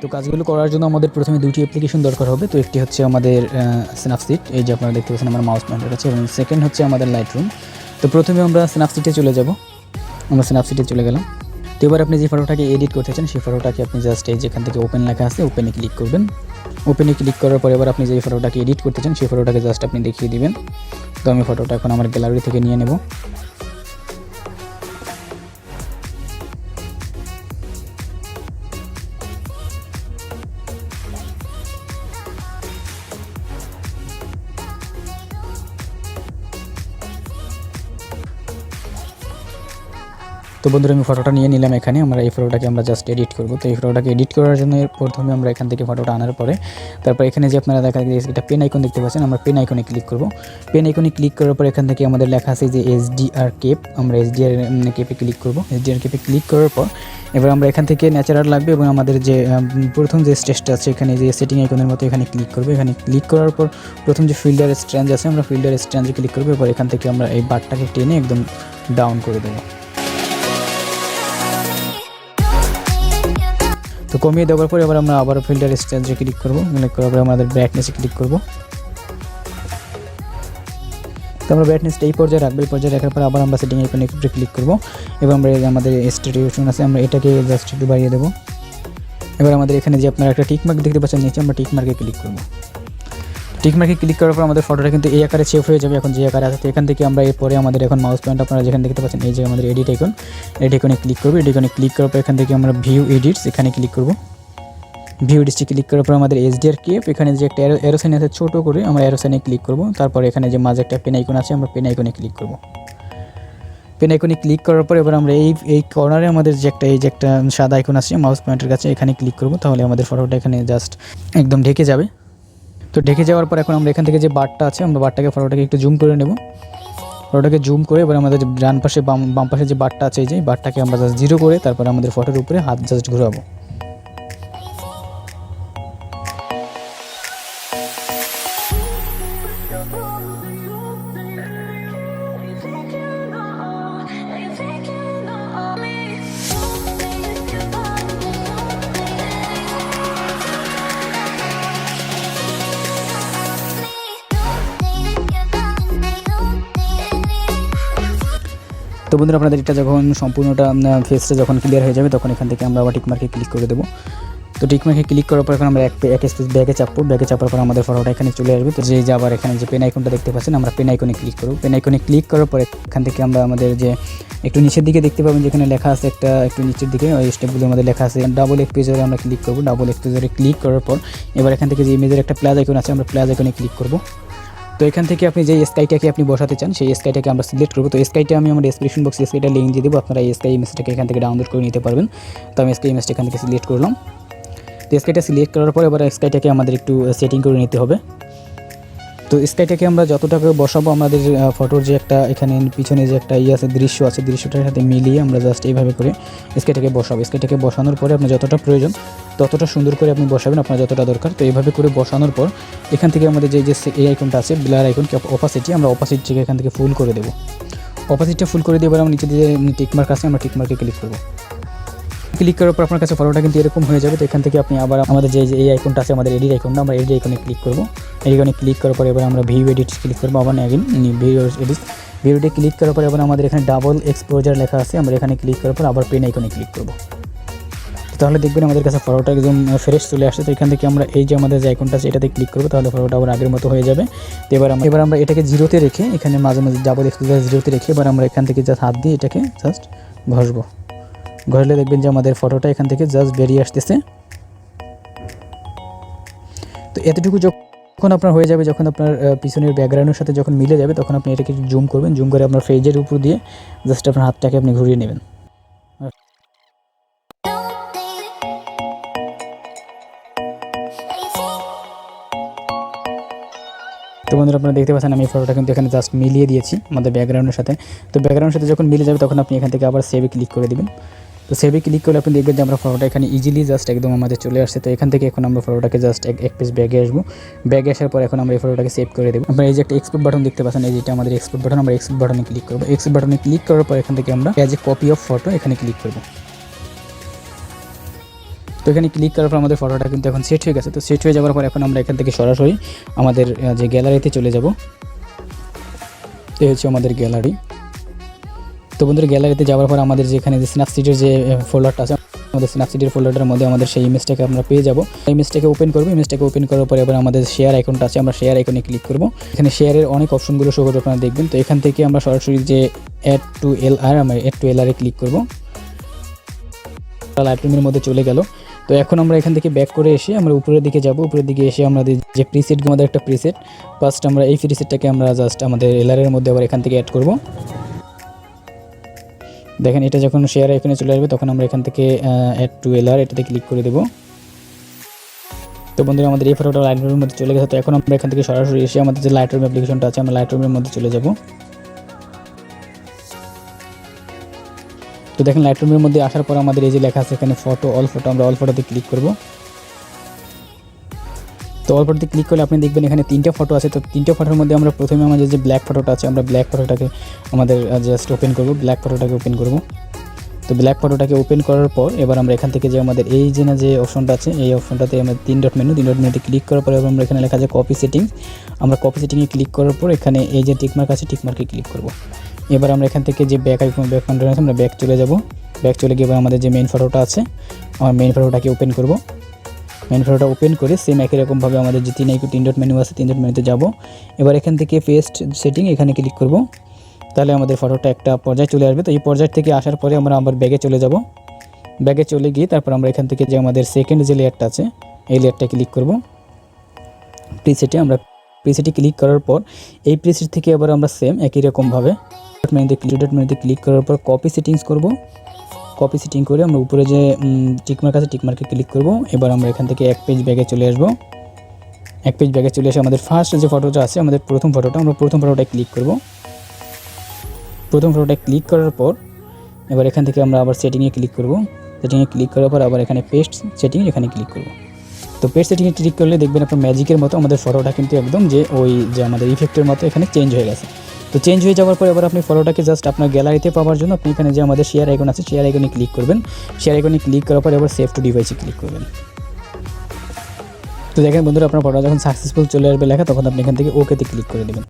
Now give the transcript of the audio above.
তো কাজগুলো করার জন্য আমাদের প্রথমে দুটি অ্যাপ্লিকেশন দরকার হবে। তো একটি হচ্ছে আমাদের স্ন্যাপসিড, এই যে আপনারা দেখতে পাচ্ছেন আমার মাউস পয়েন্টার আছে, এবং সেকেন্ড হচ্ছে আমাদের লাইটরুম। তো প্রথমে আমরা স্ন্যাপসিডে চলে যাব। আমরা স্ন্যাপসিডে চলে গেলাম। তো এবার আপনি যে ফটোটাকে এডিট করতে চান সেই ফটোটাকে আপনি জাস্ট এই যেখান থেকে ওপেন লেখা আছে ওপেনে ক্লিক করবেন। ওপেনে ক্লিক করার পর এবার আপনি যে ফটোটাকে এডিট করতে চান সেই ফটোটাকে জাস্ট আপনি দেখিয়ে দিবেন। তো আমি ফটোটা এখন আমার গ্যালারি থেকে নিয়ে নেব। তো বন্ধুরা আমি ফটোটা নিয়ে নিলাম। এখানে আমরা এই ফটোটাকে আমরা জাস্ট এডিট করব। তো এই ফটোটাকে এডিট করার জন্য প্রথমে আমরা এখান থেকে ফটোটা আনার পরে তারপর এখানে যে আপনারা দেখা যায় একটা পেন আইকন দেখতে পাচ্ছেন, আমরা পেন আইকনে ক্লিক করব। পেন আইকনে ক্লিক করার পর এখান থেকে আমাদের লেখা আছে যে এসডিআর কেপ, আমরা এসডিআর কেপে ক্লিক করব। এসডিআর কেপে ক্লিক করার পর এবার আমরা এখান থেকে ন্যাচারাল লাগবে এবং আমাদের যে প্রথম যে স্টেজটা আছে এখানে যে সেটিং আইকনের মতো এখানে ক্লিক করব। এখানে ক্লিক করার পর প্রথম যে ফিল্টার স্ট্রেঞ্জ আছে আমরা ফিল্টার স্ট্রেঞ্জে ক্লিক করব। এবার এখান থেকে আমরা এই বারটাকে টেনে একদম ডাউন করে দেবো। তো কমিয়ে দেওয়ার পর এবার আমরা আবার ফিল্টার স্ট্রেঞ্জে ক্লিক করব। ক্লিক করার পর আমাদের ব্রাইটনেসে ক্লিক করব। তো আমরা ব্রাইটনেসটা এই পর্যায়ে রাখবো। এই পর্যায়ে রাখার পর আবার আমরা সেটিং আইকনে একটু ক্লিক করব। এবার আমরা আমাদের স্ট্যাটিউশন আছে আমরা এটাকে জাস্ট একটু বাড়িয়ে দেবো। এবার আমাদের এখানে যে আপনারা একটা টিকমার্ক দেখতে পাচ্ছেন নিচে, আমরা টিকমার্কে ক্লিক করব। টিকমার্কে ক্লিক করার পর আমাদের ফটোটা কিন্তু এই আকারে সেভ হয়ে যাবে। এখন যে আকারে আছে এখান থেকে আমরা এরপরে আমাদের এখন মাউস পয়েন্ট আপনারা যেখানে দেখতে পাচ্ছেন এই যে আমাদের এডিট আইকন, এডিট আইকনে ক্লিক করব। এডিট আইকনে ক্লিক করার পর এখান থেকে আমরা ভিউ এডিটস এখানে ক্লিক করব। ভিউ এডিটসে ক্লিক করার পর আমাদের এসডিআর কেপ এখানে যে একটা অ্যারো সাইন আছে ছোটো করে আমরা অ্যারো সাইনে ক্লিক করব। তারপর এখানে যে মাঝে একটা পেন আইকন আছে আমরা পেন আইকনে ক্লিক করব। পেন আইকনে ক্লিক করার পর এবার আমরা এই কর্নারে আমাদের যে একটা সাদা আইকন আছে মাউস পয়েন্টের কাছে এখানে ক্লিক করব। তাহলে আমাদের ফটোটা এখানে জাস্ট একদম ঢেকে যাবে। তো ঢেকে যাওয়ার পর এখন আমরা এখান থেকে যে বারটা আছে আমরা বারটাকে ফটোটাকে একটু জুম করে নেব। ফটোটাকে জুম করে এবার আমাদের ডান পাশে বাম পাশে যে বারটা আছে এই যে বারটাকে আমরা জাস্ট জিরো করে তারপর আমাদের ফটোর উপরে হাত জাস্ট ঘোরাবো। তো বন্ধুরা আপনাদের এটা যখন সম্পূর্ণটা ফেসটা যখন ক্লিয়ার হয়ে যাবে তখন এখান থেকে আমরা আবার টিকমার্কে ক্লিক করে দেবো। তো টিকমার্কে ক্লিক করার পর এখন আমরা এক স্পেস ব্যাগে চাপবো। ব্যাগে চাপার পর আমাদের ফটোটা এখানে চলে আসবে। তো যে আবার এখানে যে পেন আইকনটা দেখতে পাচ্ছেন আমরা পেন আইকনে ক্লিক করব। পেন আইকনে ক্লিক করার পর এখান থেকে আমরা আমাদের যে একটু নিচের দিকে দেখতে পাবেন যেখানে লেখা আছে একটু নিচের দিকে ওই স্টেপগুলোর মধ্যে লেখা আছে ডাবল এক্সপোজারে আমরা ক্লিক করব। ডাবল এক্সপোজারে ক্লিক করার পর এবার এখান থেকে যে ইমেজের একটা প্লাস আইকন আছে আমরা প্লাস আইকনে ক্লিক করব। তো এখান থেকে আপনি যে স্কাইটাকে আপনি বসাতে চান সেই স্কাইটাকে আমরা সিলেক্ট করব। তো স্কাইটা আমি আমার ডেসক্রিপশন বক্সে স্কাইটা লিঙ্ক দিয়ে দেবো, আপনারা এই স্কাই ইমেজটাকে এখান থেকে ডাউনলোড করে নিতে পারবেন। তো আমি স্কাই ইমেজটা এখান থেকে সিলেক্ট করলাম। তো স্কাইটা সিলেক্ট করার পর এবার স্কাইটাকে আমাদের একটু সেটিং করে নিতে হবে। তো স্কাইটাকে আমরা যতটাকে বসাবো আমাদের ফটোর যে একটা এখানে পিছনে যে একটা আছে দৃশ্য আছে দৃশ্যটার সাথে মিলিয়ে আমরা জাস্ট এইভাবে করে স্কাইটাকে বসাবো। স্কাইটাকে বসানোর পরে আপনার যতটা প্রয়োজন ততটা সুন্দর করে আপনি বসাবেন, আপনার যতটা দরকার। তো এইভাবে করে বসানোর পর এখান থেকে আমাদের যে এই আইকনটা আছে ব্লার আইকন অপাসিটি আমরা অপাসিটিকে এখান থেকে ফুল করে দেবো। অপাসিটিটা ফুল করে দিয়ে এবার আমরা নিচে যে টিকমার্ক আছে আমরা টিকমার্কে ক্লিক করবো। ক্লিক করার পর আপনার কাছে ফটোটা কিন্তু এরকম হয়ে যাবে। তো এখান থেকে আপনি আবার আমাদের যে এই আইকনটা আছে আমাদের এডিট আইকনটা আমরা এডিট আইকনে ক্লিক করবো। এডিট আইকনে ক্লিক করার পর এবার আমরা ভিউ এডিট ক্লিক করবো। আবার ভিউ এডিট ক্লিক করার পর এবার আমাদের এখানে ডাবল এক্সপোজার লেখা আছে আমরা এখানে ক্লিক করার পর আবার পেন আইকনে ক্লিক করবো। তাহলে দেখবেন আমাদের কাছে ফটোটা একদম ফ্রেশ চলে আসছে। তো এখান থেকে আমরা এই যে আমাদের যে আইকনটা আছে এটাতে ক্লিক করবো, তাহলে ফটোটা আবার আগের মতো হয়ে যাবে। তো এবার আমরা এটাকে জিরোতে রেখে এখানে মাঝে মাঝে ডাবল এক্সপোজার জিরোতে রেখে এবার আমরা এখান থেকে জাস্ট হাত দিয়ে এটাকে জাস্ট ঘষবো। ঘষলে দেখবেন যে আমাদের ফটোটা এখান থেকে জাস্ট বেরিয়ে আসতেছে। তো এতটুকু যখন আপনার হয়ে যাবে, যখন আপনার পিছনের ব্যাকগ্রাউন্ডের সাথে যখন মিলে যাবে তখন আপনি এটাকে জুম করবেন। জুম করে আপনার ফেজের উপর দিয়ে জাস্ট আপনার হাতটাকে আপনি ঘুরিয়ে নেবেন। তো বন্ধুরা আপনারা দেখতে পাচ্ছেন আমি ফটোটা কিন্তু এখানে জাস্ট মিলিয়ে দিয়েছি আমাদের ব্যাকগ্রাউন্ডের সাথে। তো ব্যাকগ্রাউন্ডের সাথে যখন মিলে যাবে তখন আপনি এখান থেকে আবার সেভে ক্লিক করে দিবেন। তো সেভে ক্লিক করলে আপনি দেখবেন যে আমরা ফটোটা এখানে ইজিলি জাস্ট একদম আমাদের চলে আসছে। তো এখান থেকে এখন আমরা ফটোটাকে জাস্ট এক পেজ ব্যাগে আসবো। ব্যাগে আসার পর এখন আমরা এই ফটোটাকে সেভ করে দেবো। আপনারা এই যে একটা এক্সপোর্ট বাটন দেখতে পাচ্ছেন, এই যেটা আমাদের এক্সপোর্ট বাটন, আমরা এক্সপোর্ট বাটনে ক্লিক করবো। এক্সপোর্ট বাটনে ক্লিক করার পর এখান থেকে আমরা as a copy of photo এখানে ক্লিক করবো। তো এখানে ক্লিক করার পর আমাদের ফটোটা কিন্তু এখন সেট হয়ে গেছে। তো সেট হয়ে যাওয়ার পর এখন আমরা এখান থেকে সরাসরি আমাদের যে গ্যালারিতে চলে যাব। এই হচ্ছে আমাদের গ্যালারি। তো বন্ধুরা গ্যালারিতে যাওয়ার পর আমাদের যেখানে যে স্ন্যাপসিডের যে ফোল্ডারটা আছে, আমাদের স্ন্যাপসিডের ফোল্ডারের মধ্যে আমাদের সেই ইমেজটাকে আমরা পেয়ে যাব। ইমেজটাকে ওপেন করব। ইমেজটাকে ওপেন করার পরে এবার আমাদের শেয়ার আইকনটা আছে, আমরা শেয়ার আইকনে ক্লিক করব। এখানে শেয়ারের অনেক অপশনগুলো শো করবে, আপনারা দেখবেন। তো এখান থেকে আমরা সরাসরি যে অ্যাড টু এলআর, আমরা অ্যাড টু এলআর এ ক্লিক করব। লাইটরুমের মধ্যে চলে গেল। তো এখন আমরা এখান থেকে ব্যাক করে এসে আমরা উপরের দিকে যাব। উপরের দিকে এসে আমাদের যে প্রিসেট, আমাদের একটা প্রিসেট, ফার্স্ট আমরা এই প্রিসেটটাকে আমরা জাস্ট আমাদের এলআরের মধ্যে আবার এখান থেকে অ্যাড করব। দেখেন এটা যখন শেয়ার এখানে চলে আসবে তখন আমরা এখান থেকে অ্যাড টু এলআর এটাতে ক্লিক করে দেব। তো বন্ধুরা আমাদের এই ফটোটা লাইটরুমের মধ্যে চলে গেছে। তো এখন আমরা এখান থেকে সরাসরি এসে আমাদের যে লাইটরুম অ্যাপ্লিকেশনটা আছে আমরা লাইটরুমের মধ্যে চলে যাব। তো দেখেন লাইটরুমের মধ্যে আসার পর আমাদের এই যে লেখা আছে এখানে ফটো, অল ফটো, আমরা অল ফটোতে ক্লিক করব। তো অল ফটোতে ক্লিক করলে আপনি দেখবেন এখানে 3টা ফটো আছে। তো 3টা ফটোর মধ্যে আমরা প্রথমে আমাদের যে ব্ল্যাক ফটোটা আছে আমরা ব্ল্যাক ফটোটাকে আমাদের জাস্ট ওপেন করব। ব্ল্যাক ফটোটাকে ওপেন করব। তো ব্ল্যাক ফটোটাকে ওপেন করার পর এবার আমরা এখান থেকে যে আমাদের এই যে অপশনটা আছে এই অপশনটাতে আমরা 3 ডট মেনুতে ক্লিক করার পর আমরা এখানে লেখা আছে কপি সেটিংস, আমরা কপি সেটিংয়ে ক্লিক করার পর এখানে এই যে টিকমার্ক আছে টিকমার্কে ক্লিক করব। এবার আমরা এখান থেকে যে ব্যাক আইকন আছে আমরা ব্যাক চলে যাব। ব্যাক চলে গিয়ে এবার আমাদের যে মেইন ফটোটা আছে আমার মেইন ফটোটাকে ওপেন করব। মেইন ফটোটা ওপেন করে সেম একই রকমভাবে আমাদের যে 3 ডট মেনু আছে 3 ডট মেনুতে যাব। এবার এখান থেকে পেস্ট সেটিং এখানে ক্লিক করব। তাহলে আমাদের ফটোটা একটা পর্যায়ে চলে আসবে। তো এই পর্যায় থেকে আসার পরে আমরা আবার ব্যাগে চলে যাব। ব্যাগে চলে গিয়ে তারপর আমরা এখান থেকে যে আমাদের সেকেন্ড যে লেয়ারটা আছে এই লেয়ারটা ক্লিক করব। প্রিসেটে আমরা প্রিসেটে ক্লিক করার পর এই প্রিসেট থেকে আবার আমরা সেম একই রকমভাবে মেনুতে ক্লিক করার পর কপি সেটিংস করব। কপি সেটিং করে আমরা উপরে যে টিকমার্ক আছে টিকমার্কে ক্লিক করব। এবার আমরা এখান থেকে এক পেজ ব্যাগে চলে আসব। এক পেজ ব্যাগে চলে এসে আমাদের ফার্স্ট যে ফটোটা আছে আমাদের প্রথম ফটোটা, আমরা প্রথম ফটোটায় ক্লিক করব। প্রথম ফটোটায় ক্লিক করার পর এবার এখান থেকে আমরা আবার সেটিংয়ে ক্লিক করব। সেটিংয়ে ক্লিক করার পর আবার এখানে পেস্ট সেটিং এখানে ক্লিক করব। তো পেস্ট সেটিংয়ে ক্লিক করলে দেখবেন আপনার ম্যাজিকের মতো আমাদের ফটোটা কিন্তু একদম যে আমাদের ইফেক্টের মতো এখানে চেঞ্জ হয়ে গেছে। তো চেঞ্জ হয়ে যাওয়ার পর এবার আপনি ফটোটাকে জাস্ট আপনার গ্যালারিতে পাওয়ার জন্য আপনি এখানে যে আমাদের শেয়ার আইকন আছে শেয়ার আইকনে ক্লিক করবেন। শেয়ার আইকনে ক্লিক করার পর এবার সেভ টু ডিভাইসে ক্লিক করবেন। তো দেখেন বন্ধুরা আপনার ফটো যখন সাকসেসফুল চলে আসবে লেখা তখন আপনি এখান থেকে ওকেতে ক্লিক করে দেবেন।